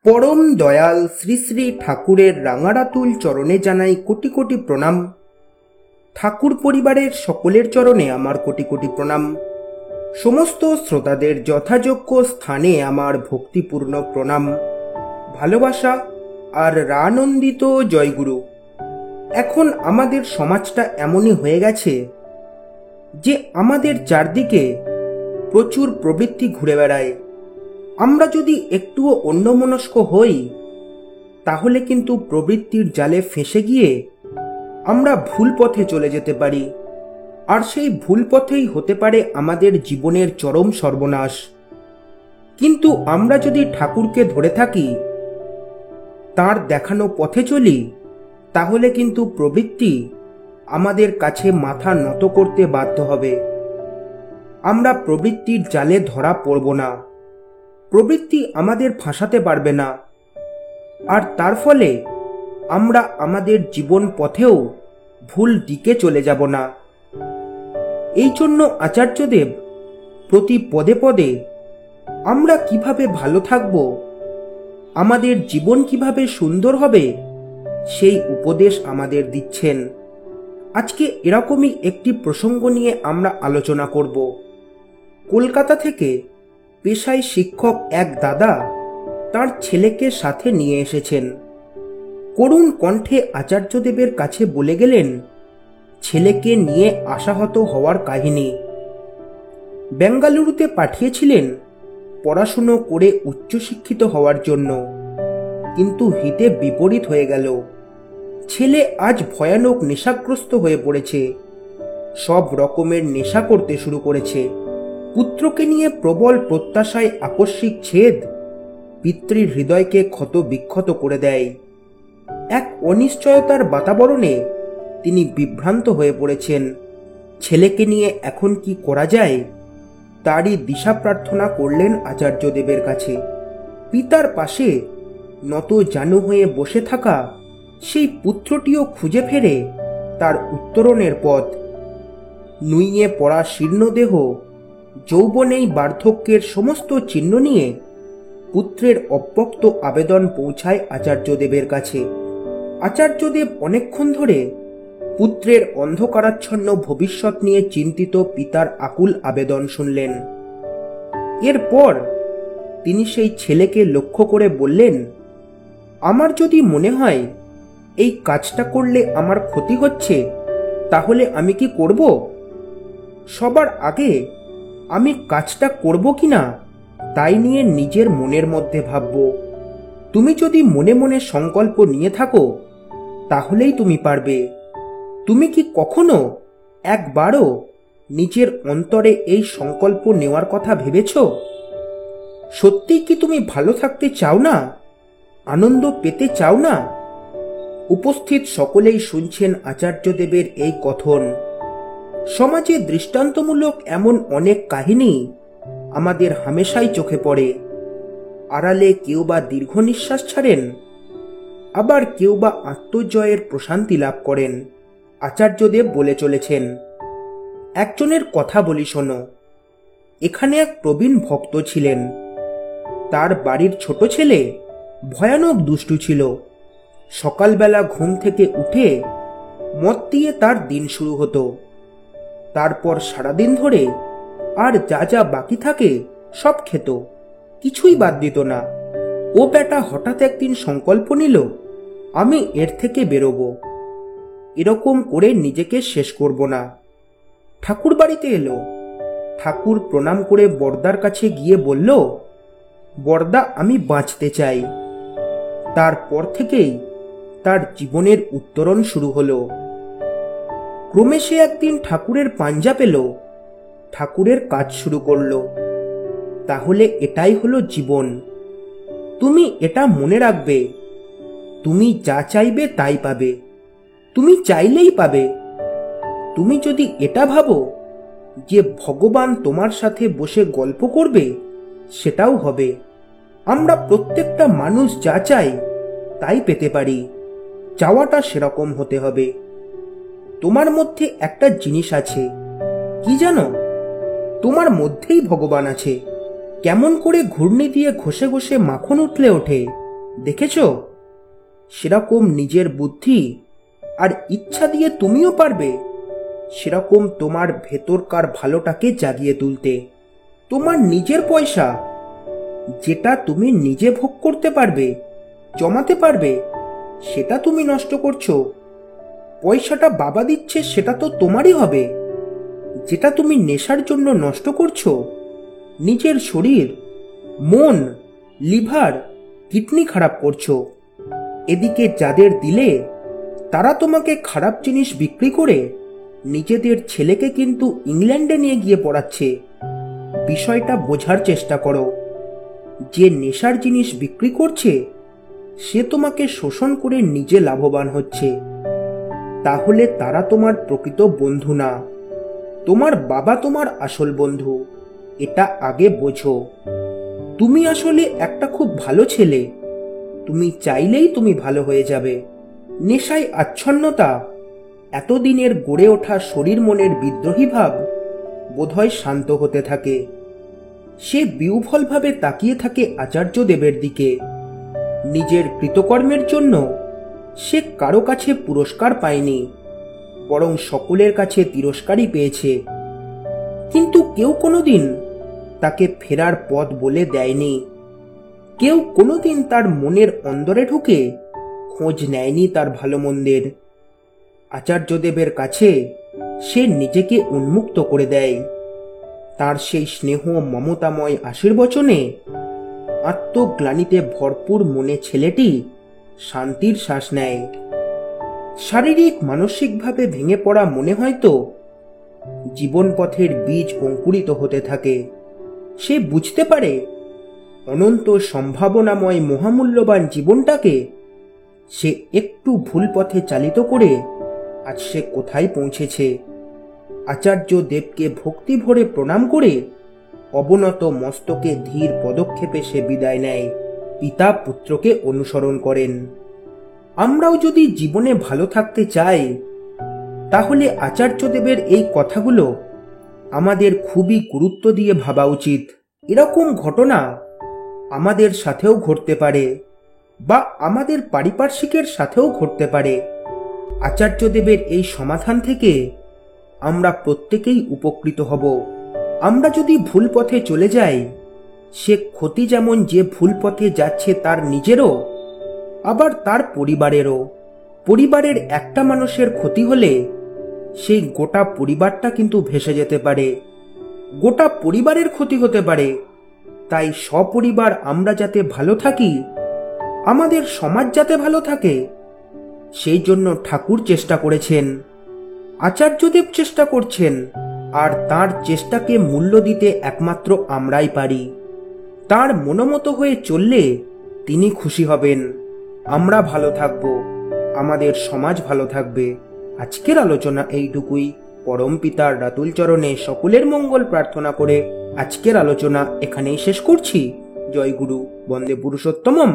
পরম দয়াল শ্রী শ্রী ঠাকুরের রাঙারাতুল চরণে জানাই কোটি কোটি প্রণাম। ঠাকুর পরিবারের সকলের চরণে আমার কোটি কোটি প্রণাম। সমস্ত শ্রোতাদের যথাযোগ্য স্থানে আমার ভক্তিপূর্ণ প্রণাম, ভালোবাসা আর রানন্দিত জয়গুরু। এখন আমাদের সমাজটা এমনই হয়ে গেছে যে আমাদের চারদিকে প্রচুর প্রবৃত্তি ঘুরে বেড়ায়। আমরা যদি একটুও অন্যমনস্ক হই তাহলে কিন্তু প্রবৃত্তির জালে ফেঁসে গিয়ে আমরা ভুল পথে চলে যেতে পারি, আর সেই ভুল পথেই হতে পারে আমাদের জীবনের চরম সর্বনাশ। কিন্তু আমরা যদি ঠাকুরকে ধরে থাকি, তার দেখানো পথে চলি, তাহলে কিন্তু প্রবৃত্তি আমাদের কাছে মাথা নত করতে বাধ্য হবে। আমরা প্রবৃত্তির জালে ধরা পড়ব না, প্রবৃত্তি আমাদের ফাঁসাতে পারবে না, আর তার ফলে আমরা আমাদের জীবন পথেও ভুল দিকে চলে যাব না। এই জন্য আচার্যদেব প্রতি পদে পদে আমরা কিভাবে ভালো থাকব, আমাদের জীবন কিভাবে সুন্দর হবে, সেই উপদেশ আমাদের দিচ্ছেন। আজকে এরকমই একটি প্রসঙ্গ নিয়ে আমরা আলোচনা করব। কলকাতা থেকে পেশায় শিক্ষক এক দাদা তার ছেলেকে সাথে নিয়ে এসেছেন। করুণ কণ্ঠে আচার্যদেবের কাছে বলে গেলেন ছেলেকে নিয়ে আশাহত হওয়ার কাহিনী। বেঙ্গালুরুতে পাঠিয়েছিলেন পড়াশুনো করে উচ্চশিক্ষিত হওয়ার জন্য, কিন্তু হিতে বিপরীত হয়ে গেল। ছেলে আজ ভয়ানক নেশাগ্রস্ত হয়ে পড়েছে, সব রকমের নেশা করতে শুরু করেছে। পুত্রকে নিয়ে প্রবল প্রত্যাশায় আকস্মিক ছেদ পিতৃ হৃদয়কে ক্ষত বিক্ষত করে দেয়। এক অনিশ্চয়তার বাতাবরণে তিনি বিভ্রান্ত হয়ে পড়েছেন। ছেলেকে নিয়ে এখন কি করা যায়, তারই দিশা প্রার্থনা করলেন আচার্যদেবের কাছে। পিতার পাশে নত জানু হয়ে বসে থাকা সেই পুত্রটিও খুঁজে ফেরে তার উত্তরণের পথ। নুইয়ে পড়া শীর্ণদেহ, যৌবনেই বার্ধক্যের সমস্ত চিহ্ন নিয়ে পুত্রের অব্যক্ত আবেদন পৌঁছায় আচার্যদেবের কাছে। আচার্যদেব অনেকক্ষণ ধরে পুত্রের অন্ধকারাচ্ছন্ন ভবিষ্যৎ নিয়ে চিন্তিত পিতার আকুল আবেদন শুনলেন। এরপর তিনি সেই ছেলেকে লক্ষ্য করে বললেন, আমার যদি মনে হয় এই কাজটা করলে আমার ক্ষতি হচ্ছে, তাহলে আমি কি করব? সবার আগে আমি কাজটা করব কিনা তাই নিয়ে নিজের মনের মধ্যে ভাবব। তুমি যদি মনে মনে সংকল্প নিয়ে থাকো তাহলেই তুমি পারবে। তুমি কি কখনো একবারও নিজের অন্তরে এই সংকল্প নেওয়ার কথা ভেবেছ? সত্যিই কি তুমি ভালো থাকতে চাও না, আনন্দ পেতে চাও না? উপস্থিত সকলেই শুনছেন আচার্যদেবের এই কথন। সমাজে দৃষ্টান্তমূলক এমন অনেক কাহিনী আমাদের হামেশাই চোখে পড়ে। আড়ালে কেউ বা দীর্ঘ নিঃশ্বাস ছাড়েন, আবার কেউ বা আত্মজয়ের প্রশান্তি লাভ করেন। আচার্যদেব বলে চলেছেন, একজনের কথা বলি শোনো। এখানে এক প্রবীণ ভক্ত ছিলেন। তার বাড়ির ছোট ছেলে ভয়ানক দুষ্টু ছিল। সকালবেলা ঘুম থেকে উঠে মদ দিয়ে তার দিন শুরু হতো। তারপর সারাদিন ধরে আর যা যা বাকি থাকে সব খেত, কিছুই বাদ দিত না। ও বেটা হঠাৎ একদিন সংকল্প নিল, আমি এর থেকে বেরোবো, এরকম করে নিজেকে শেষ করব না। ঠাকুর বাড়িতে এলো। ঠাকুর প্রণাম করে বড়দার কাছে গিয়ে বলল, বড়দা আমি বাঁচতে চাই। তারপর থেকেই তার জীবনের উত্তরণ শুরু হলো। ক্রমে সে একদিন ঠাকুরের পাঞ্জা পেল, ঠাকুরের কাজ শুরু করলো। তাহলে এটাই হলো জীবন। তুমি এটা মনে রাখবে, তুমি যা চাইবে তাই পাবে, তুমি চাইলেই পাবে। তুমি যদি এটা ভাবো যে ভগবান তোমার সাথে বসে গল্প করবে, সেটাও হবে। আমরা প্রত্যেকটা মানুষ যা চাই তাই পেতে পারি, চাওয়াটা সেরকম হতে হবে। তোমার মধ্যে একটা জিনিস আছে, কি জানো? তোমার মধ্যেই ভগবান আছে। কেমন করে ঘূর্ণি দিয়ে ঘষে ঘষে মাখন উঠলে ওঠে, দেখেছ, সেরকম নিজের বুদ্ধি আর ইচ্ছা দিয়ে তুমিও পারবে সেরকম তোমার ভেতরকার ভালোটাকে জাগিয়ে তুলতে। তোমার নিজের পয়সা, যেটা তুমি নিজে ভোগ করতে পারবে, জমাতে পারবে, সেটা তুমি নষ্ট করছো। পয়সাটা বাবা দিচ্ছে, সেটা তো তোমারই হবে। যেটা তুমি নেশার জন্য নষ্ট করছো, নিজের শরীর, মন, লিভার, কিডনি খারাপ করছো। এদিকে যাদের দিলে, তারা তোমাকে খারাপ জিনিস বিক্রি করে নিজেদের ছেলেকে কিন্তু ইংল্যান্ডে নিয়ে গিয়ে পড়াচ্ছে। বিষয়টা বোঝার চেষ্টা করো। যে নেশার জিনিস বিক্রি করছে, সে তোমাকে শোষণ করে নিজে লাভবান হচ্ছে। তাহলে তারা তোমার প্রকৃত বন্ধু না, তোমার বাবা তোমার আসল বন্ধু। এটা আগে বোঝো। তুমি আসলে একটা খুব ভালো ছেলে। তুমি চাইলেই তুমি ভালো হয়ে যাবে। নেশায় আচ্ছন্নতা, এতদিনের গড়ে ওঠা শরীর মনের বিদ্রোহী ভাব বোধহয় শান্ত হতে থাকে। সে বিহ্বলভাবে তাকিয়ে থাকে আচার্য দেবের দিকে। নিজের কৃতকর্মের জন্য সে কারো কাছে পুরস্কার পায়নি, বরং সকলের কাছে তিরস্কারই পেয়েছে। কিন্তু কেউ কোনোদিন তাকে ফেরার পথ বলে দেয়নি। কেউ কোনোদিন তার মনের অন্দরে ঢুকে খোঁজ নেয়নি তার ভালো মন্দের। আচার্যদেবের কাছে সে নিজেকে উন্মুক্ত করে দেয়। তার সেই স্নেহ মমতাময় আশীর্বচনে আত্মগ্লানিতে ভরপুর মনে ছেলেটি শান্তির শ্বাস নেয়। শারীরিক মানসিকভাবে ভেঙে পড়া মনে হয়তো জীবন পথের বীজ অঙ্কুরিত হতে থাকে। সে বুঝতে পারে অনন্ত সম্ভাবনাময় মহামূল্যবান জীবনটাকে সে একটু ভুল পথে চালিত করে আজ সে কোথায় পৌঁছেছে। আচার্য দেবকে ভক্তি ভরে প্রণাম করে অবনত মস্তকে ধীর পদক্ষেপে সে বিদায় নেয়। পিতা পুত্রকে অনুসরণ করেন। আমরাও যদি জীবনে ভালো থাকতে চাই, তাহলে আচার্যদেবের এই কথাগুলো আমাদের খুবই গুরুত্ব দিয়ে ভাবা উচিত। এরকম ঘটনা আমাদের সাথেও ঘটতে পারে, বা আমাদের পারিপার্শ্বিকের সাথেও ঘটতে পারে। আচার্যদেবের এই সমাধান থেকে আমরা প্রত্যেকেই উপকৃত হব। আমরা যদি ভুল পথে চলে যাই, সে ক্ষতি যেমন যে ভুল পথে যাচ্ছে তার নিজেরও, আবার তার পরিবারেরও। পরিবারের একটা মানুষের ক্ষতি হলে সেই গোটা পরিবারটা কিন্তু ভেসে যেতে পারে, গোটা পরিবারের ক্ষতি হতে পারে। তাই সপরিবার আমরা যাতে ভালো থাকি, আমাদের সমাজ যাতে ভালো থাকে, সেই জন্য ঠাকুর চেষ্টা করেছেন, আচার্যদেব চেষ্টা করছেন। আর তার চেষ্টাকে মূল্য দিতে একমাত্র আমরাই পারি। তার মনোমতো হয়ে চললে তিনি খুশি হবেন, আমরা ভালো থাকব, আমাদের সমাজ ভালো থাকবে। আজকের আলোচনা এইটুকুই। পরম পিতার রাতুল চরণে সকলের মঙ্গল প্রার্থনা করে আজকের আলোচনা এখানেই শেষ করছি। জয় গুরু, বন্দে পুরুষোত্তমম।